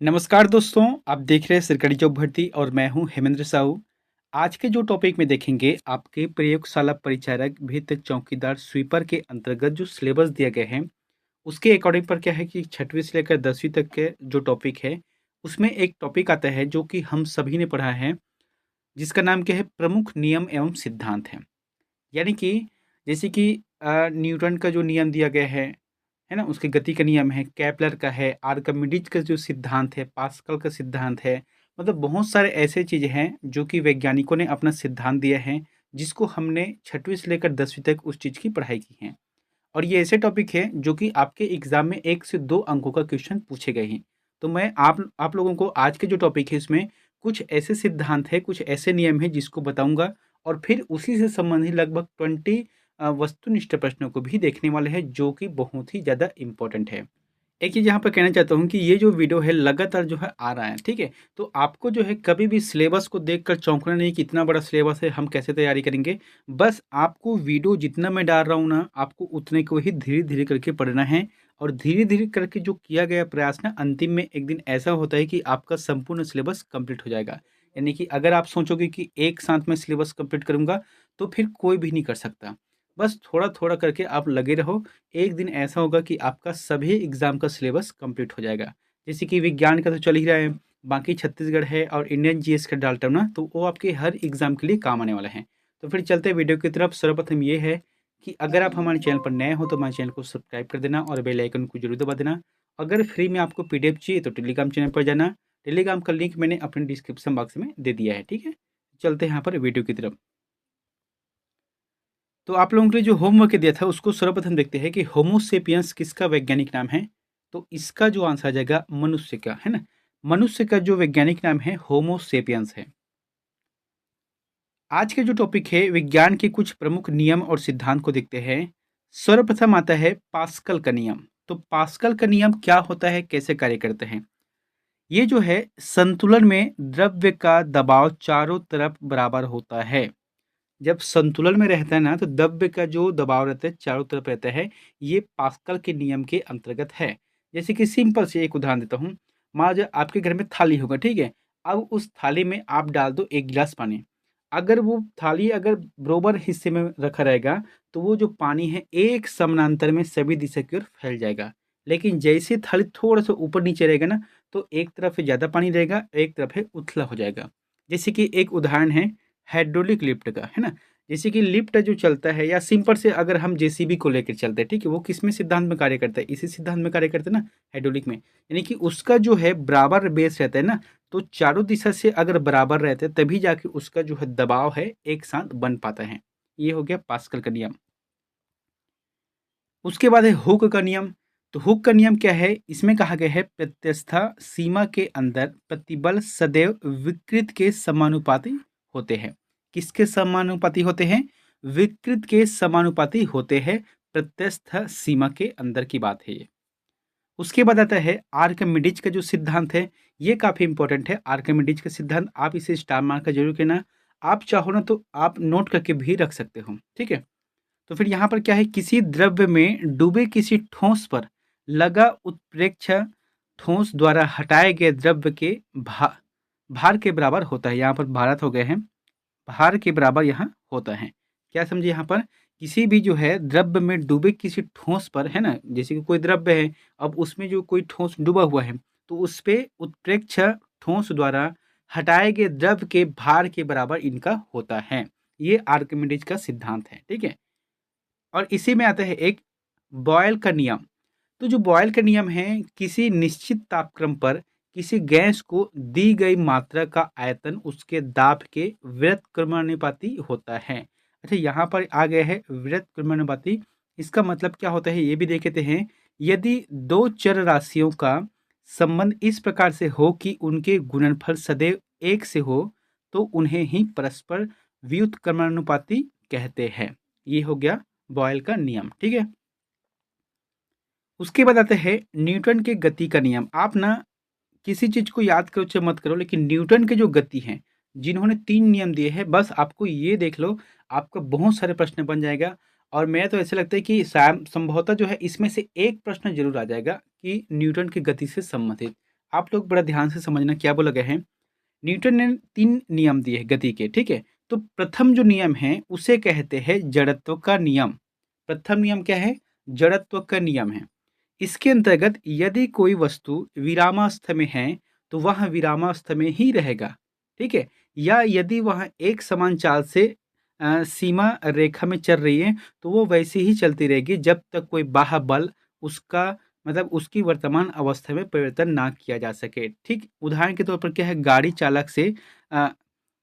नमस्कार दोस्तों, आप देख रहे हैं सरकारी जॉब भर्ती और मैं हूं हेमेंद्र साहू। आज के जो टॉपिक में देखेंगे आपके प्रयोगशाला परिचारक भित्त चौकीदार स्वीपर के अंतर्गत जो सिलेबस दिया गया है उसके अकॉर्डिंग पर क्या है कि छठवीं से लेकर 10वीं तक के जो टॉपिक है उसमें एक टॉपिक आता है जो कि हम सभी ने पढ़ा है, जिसका नाम क्या है प्रमुख नियम एवं सिद्धांत है। यानी कि जैसे कि न्यूटन का जो नियम दिया गया है ना? उसकी गति का नियम है, केपलर का है, आर्किमिडीज का जो सिद्धांत है, पास्कल का सिद्धांत है। मतलब बहुत सारे ऐसे चीज़ें हैं जो कि वैज्ञानिकों ने अपना सिद्धांत दिया है, जिसको हमने 6वीं से लेकर 10वीं तक उस चीज़ की पढ़ाई की है। और ये ऐसे टॉपिक है जो कि आपके एग्ज़ाम में 1 से 2 अंकों का क्वेश्चन पूछे गए हैं। तो मैं आप लोगों को आज के जो टॉपिक है इसमें कुछ ऐसे सिद्धांत हैं, कुछ ऐसे नियम हैं जिसको बताऊँगा और फिर उसी से संबंधित लगभग 20 वस्तुनिष्ठ प्रश्नों को भी देखने वाले हैं जो कि बहुत ही ज़्यादा इम्पोर्टेंट है। एक चीज़ यहाँ पर कहना चाहता हूँ कि ये जो वीडियो है लगातार जो है आ रहा है, ठीक है? तो आपको जो है कभी भी सिलेबस को देखकर चौंकना नहीं कि इतना बड़ा सिलेबस है, हम कैसे तैयारी करेंगे? बस आपको वीडियो जितना मैं डाल रहा हूँ ना, आपको उतने को ही धीरे-धीरे करके पढ़ना है और धीरे-धीरे करके जो किया गया प्रयास ना अंतिम में एक दिन ऐसा होता है कि आपका संपूर्ण सिलेबस कंप्लीट हो जाएगा। यानी कि अगर आप सोचोगे कि एक साथ में सिलेबस कंप्लीट करूँगा, तो फिर कोई भी नहीं कर सकता। बस थोड़ा-थोड़ा करके आप लगे रहो, एक दिन ऐसा होगा कि आपका सभी एग्ज़ाम का सिलेबस कंप्लीट हो जाएगा। जैसे कि विज्ञान का तो चल ही रहा है, बाकी छत्तीसगढ़ है और इंडियन जीएस का डालता हूँ ना, तो वो आपके हर एग्ज़ाम के लिए काम आने वाला है। तो फिर चलते हैं वीडियो की तरफ। सर्वप्रथम ये है कि अगर आप हमारे चैनल पर नए हो तो हमारे चैनल को सब्सक्राइब कर देना और बेल आइकन को ज़रूर दबा देना। अगर फ्री में आपको पीडीएफ चाहिए तो टेलीग्राम चैनल पर जाना। टेलीग्राम का लिंक मैंने अपने डिस्क्रिप्शन बॉक्स में दे दिया है, ठीक है? चलते हैं यहाँ पर वीडियो की तरफ। तो आप लोगों के लिए जो होमवर्क दिया था उसको सर्वप्रथम देखते हैं कि होमो सेपियंस किसका वैज्ञानिक नाम है। तो इसका जो आंसर आ जाएगा मनुष्य का, है ना? मनुष्य का जो वैज्ञानिक नाम है होमो सेपियंस है। आज के जो टॉपिक है विज्ञान के कुछ प्रमुख नियम और सिद्धांत को देखते हैं। सर्वप्रथम आता है पास्कल का नियम। तो पास्कल का नियम क्या होता है, कैसे कार्य करते हैं? ये जो है संतुलन में द्रव्य का दबाव चारों तरफ बराबर होता है। जब संतुलन में रहता है ना तो द्रव्य का जो दबाव रहता है चारों तरफ रहता है, ये पास्कल के नियम के अंतर्गत है। जैसे कि सिंपल से एक उदाहरण देता हूँ। मान लीजिए आपके घर में थाली होगा, ठीक है? अब उस थाली में आप डाल दो 1 गिलास पानी। अगर वो थाली अगर बराबर हिस्से में रखा रहेगा, तो वो जो पानी है एक समानांतर में सभी दिशा की ओर फैल जाएगा। लेकिन जैसे थाली थोड़ा-सा ऊपर-नीचे रहेगा ना, तो एक तरफ ज़्यादा पानी रहेगा, एक तरफ है उथला हो जाएगा। जैसे कि एक उदाहरण है हाइड्रोलिक लिफ्ट का, है ना? जैसे कि लिफ्ट जो चलता है या सिंपल से अगर हम जेसीबी को लेकर चलते हैं, ठीक है? वो किसमें सिद्धांत में कार्य करता है? इसी सिद्धांत में कार्य करता है ना, हाइड्रोलिक में। यानी कि उसका जो है बराबर बेस रहता है ना, तो चारों दिशा से अगर बराबर रहते हैं तभी जाके उसका जो है दबाव है एक साथ बन पाता है। ये हो गया पास्कल का नियम। उसके बाद है हुक का नियम। तो हुक का नियम क्या है? इसमें कहा गया है प्रत्यस्था सीमा के अंदर प्रतिबल सदैव विकृत के समानुपाती होते हैं। किसके समानुपाती होते हैं? विकृत के समानुपाती होते हैं। प्रत्यस्थ सीमा के अंदर की बात है ये। उसके बाद आता है आर्किमिडीज का जो सिद्धांत है, ये काफ़ी इंपॉर्टेंट है। आर्किमिडीज का सिद्धांत आप इसे स्टार मार्क का जरूर करना। आप चाहो ना तो आप नोट करके भी रख सकते हो, ठीक है? तो फिर यहाँ पर क्या है, किसी द्रव्य में डूबे किसी ठोस पर लगा उत्प्रेक्ष ठोस द्वारा हटाए गए द्रव्य के भार के बराबर होता है। यहाँ पर भारत हो गए हैं, भार के बराबर यहाँ होता है। क्या समझे यहाँ पर? किसी भी जो है द्रव्य में डूबे किसी ठोस पर, है ना? जैसे कि कोई द्रव्य है, अब उसमें जो कोई ठोस डूबा हुआ है, तो उस पे उत्प्रेक्ष ठोस द्वारा हटाए गए द्रव्य के भार के बराबर इनका होता है। ये आर्किमिडीज का सिद्धांत है, ठीक है? और इसी में आता है एक बॉयल का नियम। तो जो बॉयल का नियम है, किसी निश्चित तापक्रम पर किसी गैस को दी गई मात्रा का आयतन उसके दाब के व्युत्क्रमानुपाती होता है। अच्छा, यहाँ पर आ गया है व्युत्क्रमानुपाती। इसका मतलब क्या होता है ये भी देख लेते हैं। यदि दो चर राशियों का संबंध इस प्रकार से हो कि उनके गुणनफल सदैव एक से हो, तो उन्हें ही परस्पर व्युत्क्रमानुपाती कहते हैं। ये हो गया बॉयल का नियम, ठीक है? उसके बाद आता है न्यूटन के गति का नियम। आप ना किसी चीज़ को याद करो चाहे मत करो, लेकिन न्यूटन के जो गति हैं, जिन्होंने 3 नियम दिए हैं, बस आपको ये देख लो, आपका बहुत सारे प्रश्न बन जाएगा। और मैं तो ऐसा लगता है कि शायद संभवतः जो है इसमें से एक प्रश्न ज़रूर आ जाएगा कि न्यूटन की गति से संबंधित। आप लोग बड़ा ध्यान से समझना क्या बोला गया है। न्यूटन ने 3 नियम दिए हैं गति के, ठीक है? तो प्रथम जो नियम है उसे कहते हैं जड़त्व का नियम। प्रथम नियम क्या है? जड़त्व का नियम है। इसके अंतर्गत यदि कोई वस्तु विरामावस्था में है, तो वह विरामावस्था में ही रहेगा, ठीक है? या यदि वह एक समान चाल से सीमा रेखा में चल रही है, तो वो वैसे ही चलती रहेगी जब तक कोई बाह्य बल उसका मतलब उसकी वर्तमान अवस्था में परिवर्तन ना किया जा सके। ठीक उदाहरण के तौर पर क्या है, गाड़ी चालक से अ,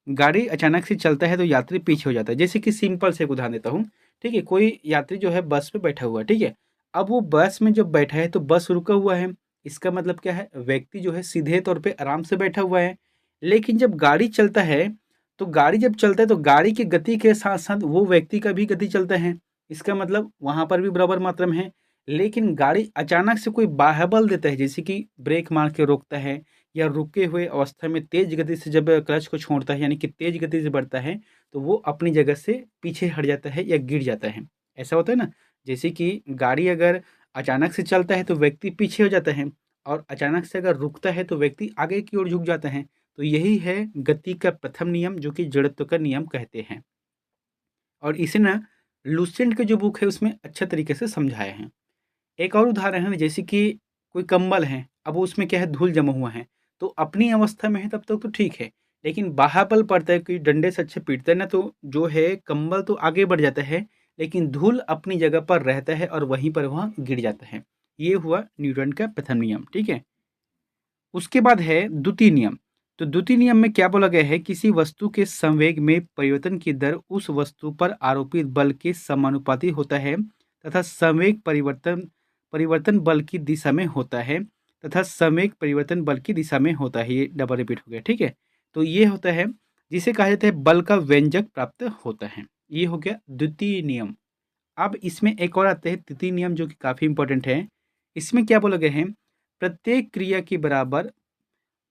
गाड़ी अचानक से चलता है तो यात्री पीछे हो जाता है। जैसे कि सिंपल से एक उदाहरण देता हूँ, ठीक है? कोई यात्री जो है बस में बैठा हुआ है, ठीक है? अब वो बस में जब बैठा है तो बस रुका हुआ है। इसका मतलब क्या है, व्यक्ति जो है सीधे तौर पे आराम से बैठा हुआ है। लेकिन जब गाड़ी चलता है, तो गाड़ी जब चलता है तो गाड़ी की गति के साथ-साथ वो व्यक्ति का भी गति चलता है। इसका मतलब वहाँ पर भी बराबर मात्रा में है। लेकिन गाड़ी अचानक से कोई बाह्य बल देता है, जैसे कि ब्रेक मार के रोकता है या रुके हुए अवस्था में तेज गति से जब क्लच को छोड़ता है, यानी कि तेज गति से बढ़ता है, तो वो अपनी जगह से पीछे हट जाता है या गिर जाता है। ऐसा होता है ना? जैसे कि गाड़ी अगर अचानक से चलता है तो व्यक्ति पीछे हो जाता है और अचानक से अगर रुकता है तो व्यक्ति आगे की ओर झुक जाता है। तो यही है गति का प्रथम नियम, जो कि जड़त्व का नियम कहते हैं। और इसे ना लुसेंट की जो बुक है उसमें अच्छा तरीके से समझाया है। एक और उदाहरण है ना, जैसे कि कोई कंबल है, अब उसमें क्या है, धूल जमा हुआ है, तो अपनी अवस्था में है तब तक तो ठीक है, लेकिन बाह्य बल पड़ता है कि डंडे से अच्छे पीटता है ना, तो जो है कंबल तो आगे बढ़ जाता है, लेकिन धूल अपनी जगह पर रहता है और वहीं पर वह गिर जाता है। ये हुआ न्यूटन का प्रथम नियम, ठीक है? उसके बाद है द्वितीय नियम। तो द्वितीय नियम में क्या बोला गया है, किसी वस्तु के संवेग में परिवर्तन की दर उस वस्तु पर आरोपित बल के समानुपाती होता है तथा संवेग परिवर्तन परिवर्तन बल की दिशा में होता है तथा संवेग परिवर्तन बल की दिशा में होता है। ये डबल रिपीट हो गया, ठीक है? तो ये होता है जिसे कहा जाता है बल का व्यंजक प्राप्त होता है। ये हो गया द्वितीय नियम। अब इसमें एक और आते हैं तृतीय नियम, जो कि काफी इंपॉर्टेंट है। इसमें क्या बोला गया है, प्रत्येक क्रिया के बराबर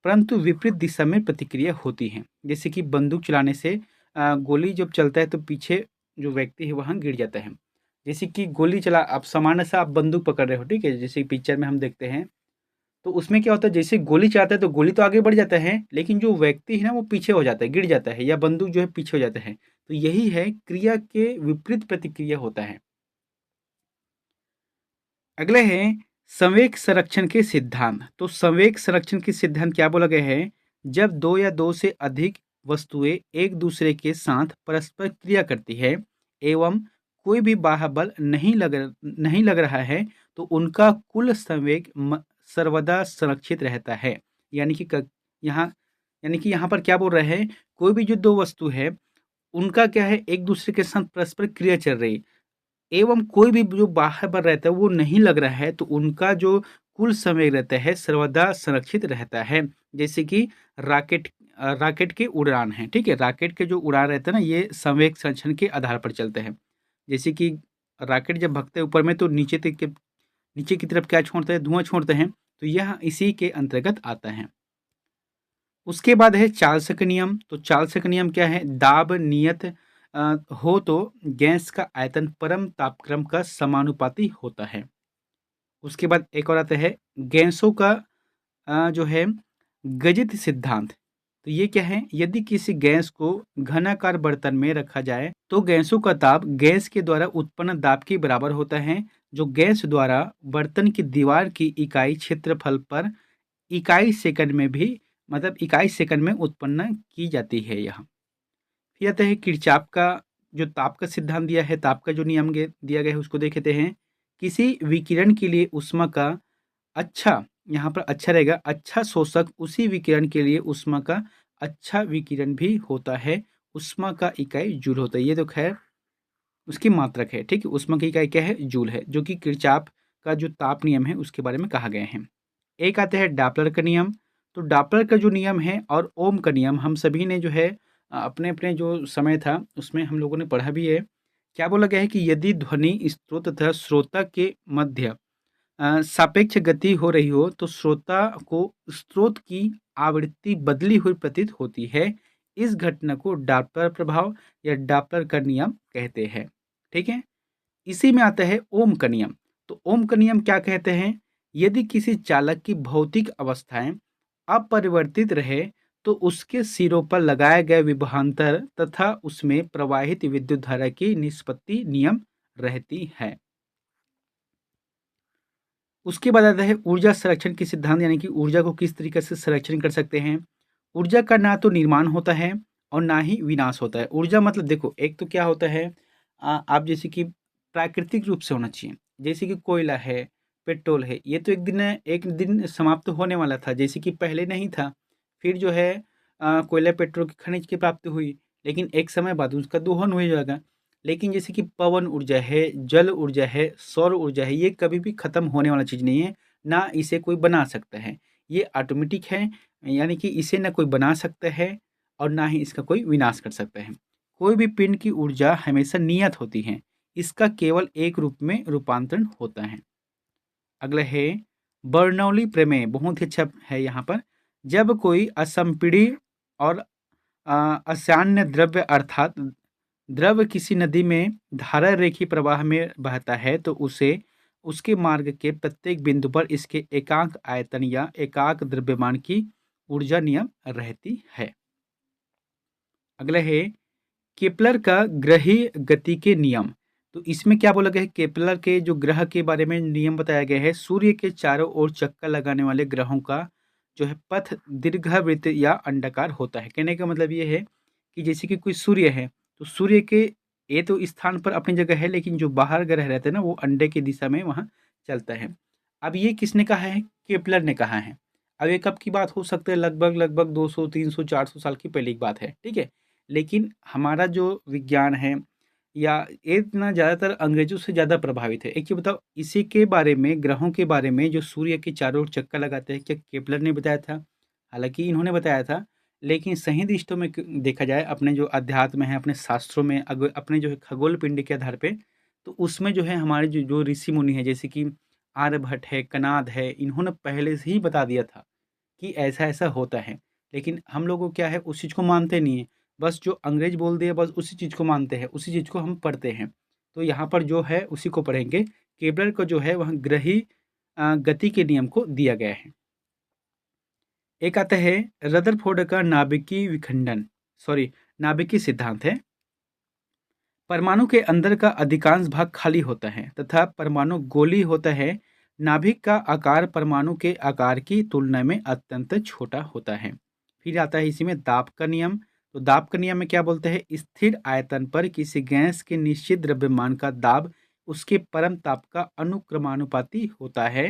परंतु विपरीत दिशा में प्रतिक्रिया होती है। जैसे कि बंदूक चलाने से गोली जब चलता है तो पीछे जो व्यक्ति है वहाँ गिर जाता है। जैसे कि गोली चला, आप सामान्य सा आप बंदूक पकड़ रहे हो, ठीक है? जैसे पिक्चर में हम देखते हैं, तो उसमें क्या होता है, जैसे गोली चलाता है तो गोली तो आगे बढ़ जाता है, लेकिन जो व्यक्ति है ना वो पीछे हो जाता है, गिर जाता है, या बंदूक जो है पीछे हो जाता है। तो यही है, क्रिया के विपरीत प्रतिक्रिया होता है। अगले हैं संवेग संरक्षण के सिद्धांत। तो संवेग संरक्षण के सिद्धांत क्या बोला गया है, जब दो या दो से अधिक वस्तुएं एक दूसरे के साथ परस्पर क्रिया करती है एवं कोई भी बाह्य बल नहीं लग रहा है, तो उनका कुल संवेग सर्वदा संरक्षित रहता है। यानी कि यहाँ यानी कि यहाँ पर क्या बोल रहे हैं, कोई भी जो दो वस्तु है उनका क्या है, एक दूसरे के साथ परस्पर क्रिया चल रही एवं कोई भी जो बाह्य बल रहता है वो नहीं लग रहा है, तो उनका जो कुल संवेग रहता है सर्वदा संरक्षित रहता है। जैसे कि रॉकेट के उड़ान है, ठीक है? रॉकेट के जो उड़ान रहता है ना, ये संवेग संरक्षण के आधार पर चलते हैं। जैसे कि रॉकेट जब भगते हैं ऊपर में तो नीचे की तरफ क्या छोड़ते हैं, धुआं छोड़ते हैं, तो यह इसी के अंतर्गत आता है। उसके बाद है चार्ल्स का नियम। तो चार्ल्स का नियम क्या है, दाब नियत हो तो गैस का आयतन परम तापक्रम का समानुपाती होता है। उसके बाद एक और आता है गैसों का जो है गजित सिद्धांत। तो ये क्या है, यदि किसी गैस को घनाकार बर्तन में रखा जाए तो गैसों का ताप गैस के द्वारा उत्पन्न दाब के बराबर होता है, जो गैस द्वारा बर्तन की दीवार की इकाई क्षेत्रफल पर इकाई सेकंड में भी इकाई सेकंड में उत्पन्न की जाती है। यहाँ फिर आता है किरचॉफ का जो ताप का सिद्धांत दिया है, ताप का जो नियम दिया गया है उसको देखते हैं। किसी विकिरण के लिए ऊष्मा का अच्छा, यहाँ पर अच्छा रहेगा, अच्छा शोषक उसी विकिरण के लिए ऊष्मा का अच्छा विकिरण भी होता है। ऊष्मा का इकाई जूल होता है। ये तो खैर उसकी मात्रक है, ठीक है? ऊष्मा की इकाई क्या है, जूल है, जो कि किरचॉफ का जो ताप नियम है उसके बारे में कहा गया है। एक आता है डॉपलर का नियम। तो डॉपलर का जो नियम है और ओम का नियम हम सभी ने जो है अपने अपने जो समय था उसमें हम लोगों ने पढ़ा भी है। क्या बोला गया है कि यदि ध्वनि स्रोत तथा श्रोता के मध्य सापेक्ष गति हो रही हो तो श्रोता को स्रोत की आवृत्ति बदली हुई प्रतीत होती है। इस घटना को डॉपलर प्रभाव या डॉपलर का नियम कहते हैं, ठीक है? इसी में आता है ओम का नियम। तो ओम का नियम क्या कहते हैं, यदि किसी चालक की भौतिक अवस्थाएं अपरिवर्तित रहे तो उसके सिरों पर लगाए गए विभवांतर तथा उसमें प्रवाहित विद्युत धारा की निष्पत्ति नियम रहती है। उसके बाद आता है ऊर्जा संरक्षण के सिद्धांत, यानी कि ऊर्जा को किस तरीके से संरक्षण कर सकते हैं। ऊर्जा का ना तो निर्माण होता है और ना ही विनाश होता है। ऊर्जा मतलब देखो, एक तो क्या होता है, आप जैसे कि प्राकृतिक रूप से होना चाहिए, जैसे कि कोयला है, पेट्रोल है, ये तो एक दिन समाप्त होने वाला था, जैसे कि पहले नहीं था। फिर जो है कोयला पेट्रोल की खनिज की प्राप्ति हुई, लेकिन एक समय बाद उसका दोहन हो जाएगा। लेकिन जैसे कि पवन ऊर्जा है, जल ऊर्जा है, सौर ऊर्जा है, ये कभी भी खत्म होने वाला चीज़ नहीं है, ना इसे कोई बना सकता है। ये ऑटोमेटिक है, यानी कि इसे ना कोई बना सकता है और ना ही इसका कोई विनाश कर सकता है। कोई भी पिंड की ऊर्जा हमेशा नियत होती है, इसका केवल एक रूप में रूपांतरण होता है। अगला है बर्नौली प्रमेय, बहुत ही अच्छा है यहाँ पर। जब कोई असंपीड़ी और असान्य द्रव्य अर्थात द्रव किसी नदी में धारा रेखी प्रवाह में बहता है तो उसे उसके मार्ग के प्रत्येक बिंदु पर इसके एकांक आयतन या एकांक द्रव्यमान की ऊर्जा नियम रहती है। अगला है केपलर का ग्रहीय गति के नियम। तो इसमें क्या बोला गया है, केपलर के जो ग्रह के बारे में नियम बताया गया है। सूर्य के चारों ओर चक्कर लगाने वाले ग्रहों का जो है पथ दीर्घवृत्त या अंडाकार होता है। कहने का मतलब ये है कि जैसे कि कोई सूर्य है, तो सूर्य के ये तो स्थान पर अपनी जगह है, लेकिन जो बाहर ग्रह रहते हैं ना, वो अंडे की दिशा में वहाँ चलता है। अब ये किसने कहा है, केपलर ने कहा है। अब ये कब की बात हो सकता है, लगभग लगभग 200 300 400 साल की पहले की बात है, ठीक है। लेकिन हमारा जो विज्ञान है या ये इतना ज़्यादातर अंग्रेजों से ज़्यादा प्रभावित है। एक चीज़ बताओ, इसी के बारे में, ग्रहों के बारे में, जो सूर्य के चारों ओर चक्कर लगाते हैं, क्या केपलर ने बताया था? हालांकि इन्होंने बताया था, लेकिन सही दृष्टों में देखा जाए, अपने जो अध्यात्म है, अपने शास्त्रों में, अपने जो है खगोल पिंड के आधार पे, तो उसमें जो है हमारे जो जो ऋषि मुनि है, जैसे कि आर्यभट्ट है, कनाद है, इन्होंने पहले से ही बता दिया था कि ऐसा ऐसा होता है। लेकिन हम लोगों को क्या है, उस चीज़ को मानते नहीं है। बस जो अंग्रेज बोल दिए, बस उसी चीज़ को मानते हैं, उसी चीज़ को हम पढ़ते हैं। तो यहाँ पर जो है उसी को पढ़ेंगे। केपलर को जो है वह ग्रही गति के नियम को दिया गया है। एक आता है रदरफोर्ड का नाभिकीय विखंडन, सॉरी, नाभिकीय सिद्धांत है। परमाणु के अंदर का अधिकांश भाग खाली होता है तथा परमाणु गोली होता है। नाभिक का आकार परमाणु के आकार की तुलना में अत्यंत छोटा होता है। फिर आता है इसी में दाब का नियम। तो दाब का नियम में क्या बोलते हैं, स्थिर आयतन पर किसी गैस के निश्चित द्रव्यमान का दाब उसके परम ताप का अनुक्रमानुपाती होता है।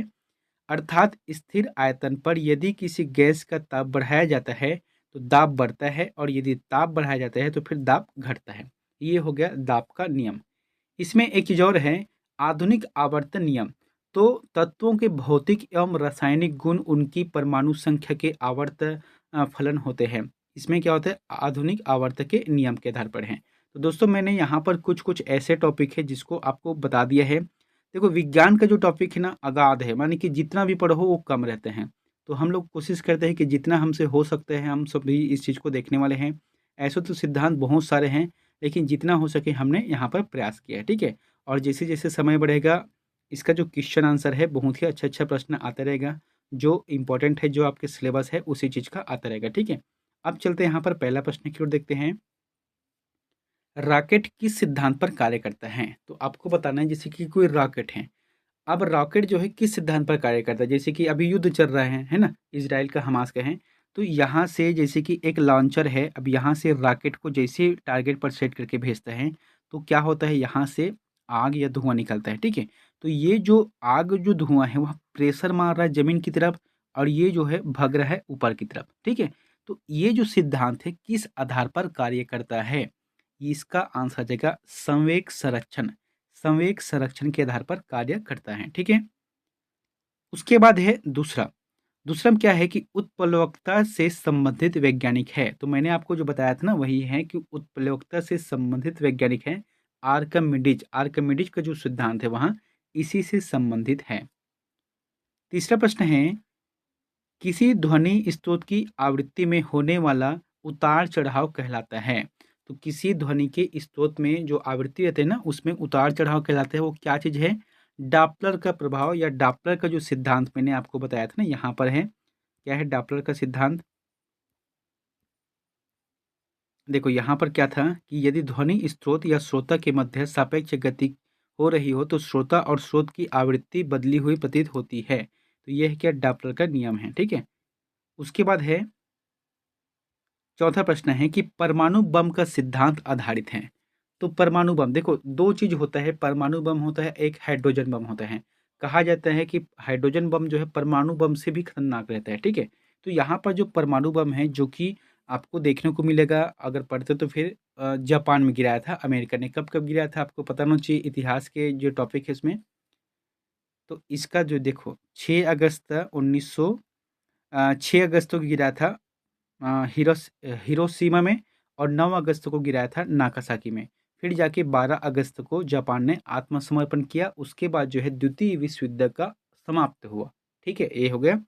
अर्थात स्थिर आयतन पर यदि किसी गैस का ताप बढ़ाया जाता है तो दाब बढ़ता है, और यदि ताप बढ़ाया जाता है तो फिर दाब घटता है। ये हो गया दाब का नियम। इसमें एक चीज़ और है, आधुनिक आवर्तन नियम। तो तत्वों के भौतिक एवं रासायनिक गुण उनकी परमाणु संख्या के आवर्त फलन होते हैं। इसमें क्या होता है, आधुनिक आवर्त के नियम के आधार पर हैं। तो दोस्तों, मैंने यहाँ पर कुछ कुछ ऐसे टॉपिक है जिसको आपको बता दिया है। देखो, विज्ञान का जो टॉपिक है ना, अगाध है, माने कि जितना भी पढ़ो वो कम रहते हैं। तो हम लोग कोशिश करते हैं कि जितना हमसे हो सकते हैं हम सभी इस चीज़ को देखने वाले हैं। ऐसे तो सिद्धांत बहुत सारे हैं, लेकिन जितना हो सके हमने यहाँ पर प्रयास किया है, ठीक है। और जैसे जैसे समय बढ़ेगा, इसका जो क्वेश्चन आंसर है, बहुत ही अच्छा अच्छा प्रश्न आता रहेगा। जो इम्पोर्टेंट है, जो आपके सिलेबस है, उसी चीज़ का आता रहेगा, ठीक है। अब चलते हैं यहाँ पर पहला प्रश्न की ओर, देखते हैं। रॉकेट किस सिद्धांत पर कार्य करता है? तो आपको बताना है, जैसे कि कोई रॉकेट है। अब रॉकेट जो है किस सिद्धांत पर कार्य करता है, जैसे कि अभी युद्ध चल रहा है ना, इजराइल का हमास का है। तो यहाँ से जैसे कि एक लॉन्चर है, अब यहाँ से रॉकेट को जैसे टारगेट पर सेट करके भेजता है, तो क्या होता है, यहाँ से आग या धुआं निकलता है, ठीक है। तो ये जो आग जो धुआं है, वह प्रेशर मार रहा है जमीन की तरफ, और ये जो है भग रहा है ऊपर की तरफ, ठीक है। तो ये जो सिद्धांत है किस आधार पर कार्य करता है, इसका आंसर आ जाएगा संवेग संरक्षण। संवेग संरक्षण के आधार पर कार्य करता है, ठीक है। उसके बाद है दूसरा। दूसरा में क्या है कि उत्प्लवकता से संबंधित वैज्ञानिक है। तो मैंने आपको जो बताया था ना, वही है कि उत्प्लवकता से संबंधित वैज्ञानिक है आर्कमिडीज। आर्कमिडीज का जो सिद्धांत है वहाँ इसी से संबंधित है। तीसरा प्रश्न है, किसी ध्वनि स्रोत की आवृत्ति में होने वाला उतार चढ़ाव कहलाता है। तो किसी ध्वनि के स्रोत में जो आवृत्ति रहते हैं ना, उसमें उतार चढ़ाव कहलाते हैं। वो क्या चीज़ है, डॉपलर का प्रभाव या डॉपलर का जो सिद्धांत मैंने आपको बताया था ना, यहाँ पर है। क्या है डॉपलर का सिद्धांत? देखो यहाँ पर क्या था कि यदि ध्वनि स्रोत या श्रोता के मध्य सापेक्ष गति हो रही हो तो श्रोता और स्रोत की आवृत्ति बदली हुई प्रतीत होती है। तो यह क्या डॉपलर का नियम है, ठीक है। उसके बाद है चौथा प्रश्न है कि परमाणु बम का सिद्धांत आधारित है। तो परमाणु बम देखो दो चीज होता है, परमाणु बम होता है, एक हाइड्रोजन बम होता है। कहा जाता है कि हाइड्रोजन बम जो है परमाणु बम से भी खतरनाक रहता है, ठीक है। तो यहाँ पर जो परमाणु बम है जो कि आपको देखने को मिलेगा, अगर पढ़ते तो फिर जापान में गिराया था अमेरिका ने। कब कब गिराया था आपको पता होना चाहिए, इतिहास के जो टॉपिक है इसमें। तो इसका जो देखो 6 अगस्त को गिराया था हिरोशिमा में, और 9 अगस्त को गिराया था नागासाकी में। फिर जाके 12 अगस्त को जापान ने आत्मसमर्पण किया। उसके बाद जो है द्वितीय विश्व युद्ध का समाप्त हुआ, ठीक है, ये हो गया।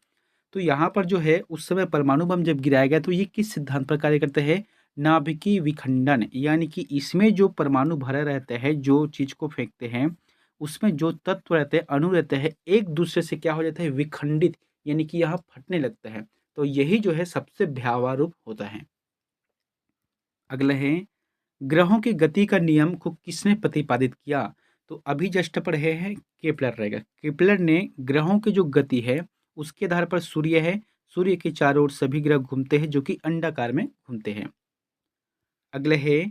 तो यहाँ पर जो है उस समय परमाणु बम जब गिराया गया तो ये किस सिद्धांत पर कार्य करते हैं? नाभिकीय विखंडन, यानी कि इसमें जो परमाणु भरा रहता है, जो चीज को फेंकते हैं उसमें जो तत्व रहते हैं, अणु रहते हैं, एक दूसरे से क्या हो जाता है? विखंडित, यानी कि यहाँ फटने लगता है। तो यही जो है सबसे भयावह रूप होता है। अगला है ग्रहों की गति का नियम को किसने प्रतिपादित किया? तो अभी जस्ट पढ़े हैं केपलर रहेगा। केपलर ने ग्रहों की जो गति है उसके आधार पर सूर्य है, सूर्य के चारों ओर सभी ग्रह घूमते हैं जो कि अंडाकार में घूमते हैं। अगले है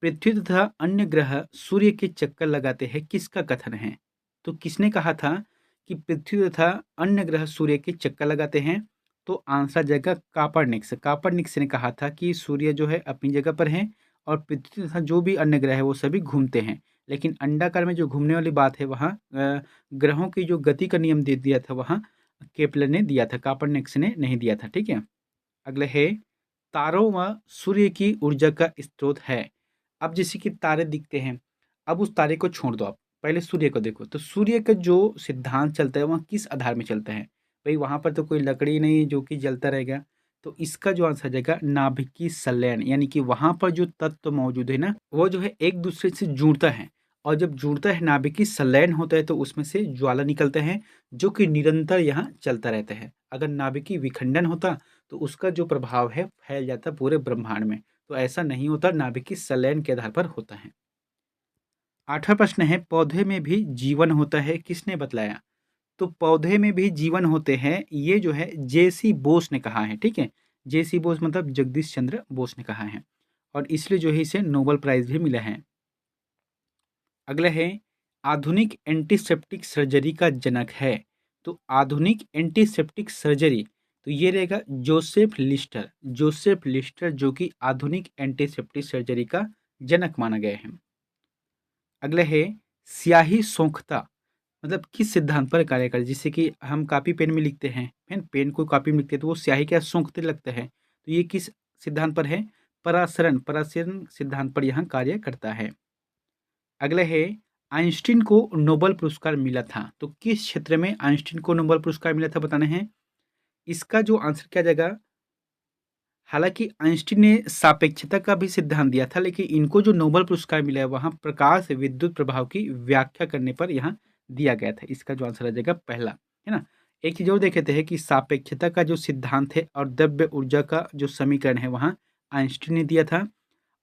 पृथ्वी तथा अन्य ग्रह सूर्य के चक्कर लगाते हैं, किसका कथन है? तो किसने कहा था कि पृथ्वी तथा अन्य ग्रह सूर्य के चक्कर लगाते हैं? तो आंसर जाएगा कापरनिक्स। कापरनिक्स ने कहा था कि सूर्य जो है अपनी जगह पर है और पृथ्वी तथा जो भी अन्य ग्रह है वो सभी घूमते हैं, लेकिन अंडाकार में जो घूमने वाली बात है वहाँ ग्रहों की जो गति का नियम दे दिया था वहाँ केपलर ने दिया था, कापरनिक्स ने नहीं दिया था, ठीक है। अगले है तारों व सूर्य की ऊर्जा का स्रोत है। अब जैसे कि तारे दिखते हैं, अब उस तारे को छोड़ दो, आप पहले सूर्य को देखो। तो सूर्य का जो सिद्धांत चलता है वहाँ किस आधार में चलता है? भाई वहाँ पर तो कोई लकड़ी नहीं जो कि जलता रहेगा। तो इसका जो आंसर जाएगा नाभिकीय संलयन, यानी कि वहाँ पर जो तत्व मौजूद है ना वो जो है एक दूसरे से जुड़ता है, और जब जुड़ता है नाभिकीय संलयन होता है तो उसमें से ज्वाला निकलते हैं जो कि निरंतर यहाँ चलता रहता है। अगर नाभिकीय विखंडन होता तो उसका जो प्रभाव है फैल जाता पूरे ब्रह्मांड में। तो ऐसा नहीं होता, नाभिकीय संलयन के आधार पर होता है। आठवां प्रश्न है पौधे में भी जीवन होता है, किसने बतलाया? तो पौधे में भी जीवन होते हैं, ये जो है जेसी बोस ने कहा है, ठीक है। जेसी बोस मतलब जगदीश चंद्र बोस ने कहा है, और इसलिए जो है इसे नोबेल प्राइज भी मिला है। अगला है आधुनिक एंटीसेप्टिक सर्जरी का जनक है। तो आधुनिक एंटीसेप्टिक सर्जरी, तो ये रहेगा जोसेफ लिस्टर। जोसेफ लिस्टर जो कि आधुनिक एंटीसेप्टिक सर्जरी का जनक माना गया है। अगला है स्याही सोखता, मतलब किस सिद्धांत पर कार्य करे? जैसे कि हम कापी पेन में लिखते हैं, पेन पेन को कापी में लिखते हैं तो वो स्याही क्या सोखते लगता है, तो ये किस सिद्धांत पर है? परासरण, परासरण सिद्धांत पर यहाँ कार्य करता है। अगला है आइंस्टीन को नोबेल पुरस्कार मिला था, तो किस क्षेत्र में आइंस्टीन को नोबेल पुरस्कार मिला था बताना है। इसका जो आंसर क्या जाएगा, हालांकि आइंस्टीन ने सापेक्षता का भी सिद्धांत दिया था, लेकिन इनको जो नोबेल पुरस्कार मिला है वहां प्रकाश विद्युत प्रभाव की व्याख्या करने पर यहाँ दिया गया था। इसका जो आंसर आ जाएगा पहला, है ना। एक चीज और देखे हैं कि सापेक्षता का जो सिद्धांत है और द्रव्य ऊर्जा का जो समीकरण है वहाँ आइंस्टीन ने दिया था।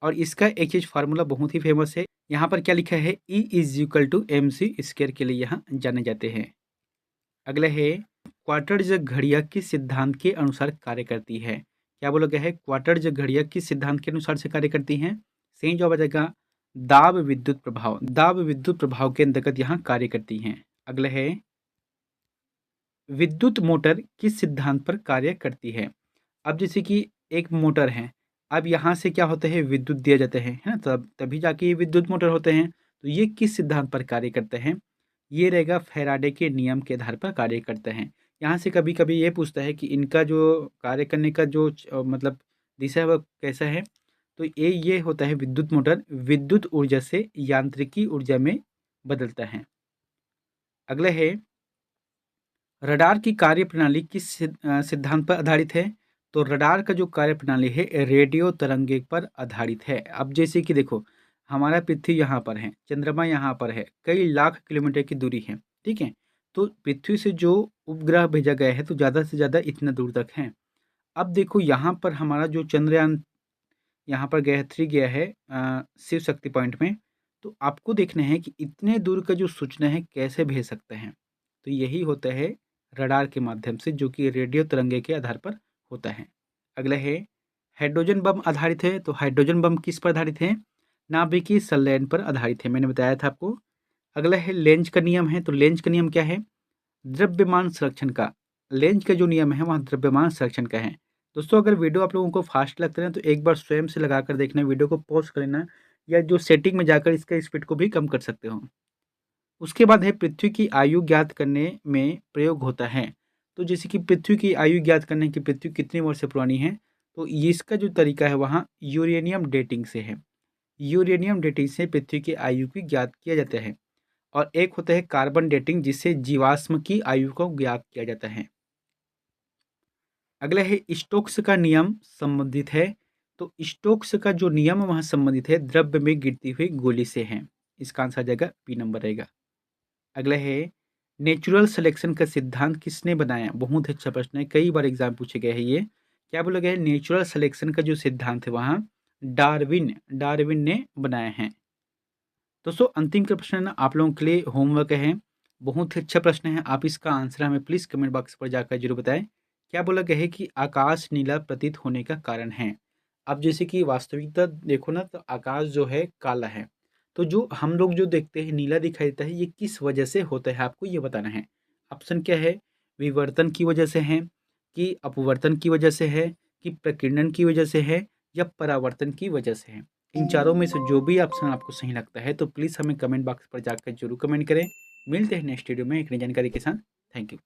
और इसका एक चीज फार्मूला बहुत ही फेमस है, यहाँ पर क्या लिखा है, E is equal to M C square के लिए यहाँ जाने जाते हैं। अगला है क्वार्टर्ज घड़ियां किस सिद्धांत के अनुसार कार्य करती है? क्या बोला गया है? क्वार्टर्ज घड़ियां किस सिद्धांत के अनुसार से कार्य करती हैं? सही जवाब आ जाएगा दाब विद्युत प्रभाव। दाब विद्युत प्रभाव के अंतर्गत यहाँ कार्य करती हैं। अगला है विद्युत मोटर किस सिद्धांत पर कार्य करती है? अब जैसे कि एक मोटर है, अब यहाँ से क्या होता है, विद्युत दिया जाता है ना, तब तभी जाके ये विद्युत मोटर होते हैं। तो ये किस सिद्धांत पर कार्य करते हैं? ये रहेगा फैराडे के नियम के आधार पर कार्य करते हैं। यहाँ से कभी कभी ये पूछता है कि इनका जो कार्य करने का जो मतलब दिशा है वह कैसा है? तो ये होता है विद्युत मोटर विद्युत ऊर्जा से यांत्रिकी ऊर्जा में बदलता है। अगला है रडार की कार्यप्रणाली किस सिद्धांत पर आधारित है? तो रडार का जो कार्यप्रणाली है रेडियो तरंगे पर आधारित है। अब जैसे कि देखो हमारा पृथ्वी यहाँ पर है, चंद्रमा यहाँ पर है, कई लाख किलोमीटर की दूरी है, ठीक है। तो पृथ्वी से जो उपग्रह भेजा गया है तो ज़्यादा से ज़्यादा इतना दूर तक है। अब देखो यहाँ पर हमारा जो चंद्रयान यहाँ पर गया है 3 गया है शिव शक्ति पॉइंट में, तो आपको देखना है कि इतने दूर का जो सूचना है कैसे भेज सकते हैं। तो यही होता है रडार के माध्यम से, जो कि रेडियो तरंगे के आधार पर होता है। अगला है हाइड्रोजन बम आधारित है, तो हाइड्रोजन बम किस पर आधारित है? नाभिकीय संलयन पर आधारित है, मैंने बताया था आपको। अगला है लेंज का नियम है, तो लेंज का नियम क्या है? द्रव्यमान संरक्षण का। लेंज का जो नियम है वहाँ द्रव्यमान संरक्षण का है। दोस्तों अगर वीडियो आप लोगों को फास्ट लगता है तो एक बार स्वयं से लगा कर देखना, वीडियो को पॉज कर लेना, या जो सेटिंग में जाकर इसका स्पीड को भी कम कर सकते हो। उसके बाद है पृथ्वी की आयु ज्ञात करने में प्रयोग होता है। तो जैसे कि पृथ्वी की आयु ज्ञात करने की, पृथ्वी कितनी वर्ष से पुरानी है, तो ये इसका जो तरीका है वहाँ यूरेनियम डेटिंग से है। यूरेनियम डेटिंग से पृथ्वी की आयु की ज्ञात किया जाता है। और एक होता है कार्बन डेटिंग, जिससे जीवाश्म की आयु को ज्ञात किया जाता है। अगला है स्टोक्स का नियम संबंधित है। तो स्टोक्स का जो नियम वहाँ संबंधित है द्रव्य में गिरती हुई गोली से है। इसका आंसर आ जाएगा बी नंबर रहेगा। अगला है नेचुरल सिलेक्शन का सिद्धांत किसने बनाया? बहुत अच्छा प्रश्न है, कई बार एग्जाम पूछे गए हैं ये। क्या बोला गया है? नेचुरल सिलेक्शन का जो सिद्धांत है वहाँ डार्विन डार्विन ने बनाया है। दोस्तों अंतिम का प्रश्न ना आप लोगों के लिए होमवर्क है, बहुत ही अच्छा प्रश्न है। आप इसका आंसर हमें प्लीज़ कमेंट बॉक्स पर जाकर जरूर बताएं। क्या बोला गया है कि आकाश नीला प्रतीत होने का कारण है? अब जैसे कि वास्तविकता देखो ना, तो आकाश जो है काला है, तो जो हम लोग जो देखते हैं नीला दिखाई देता है, ये किस वजह से होता है आपको ये बताना है। ऑप्शन क्या है? विवर्तन की वजह से है, कि अपवर्तन की वजह से है, कि प्रकीर्णन की वजह से है, या परावर्तन की वजह से है। इन चारों में से जो भी ऑप्शन आपको सही लगता है तो प्लीज़ हमें कमेंट बॉक्स पर जाकर जरूर कमेंट करें। मिलते हैं नेक्स्ट वीडियो में एक नई जानकारी के साथ। Thank you.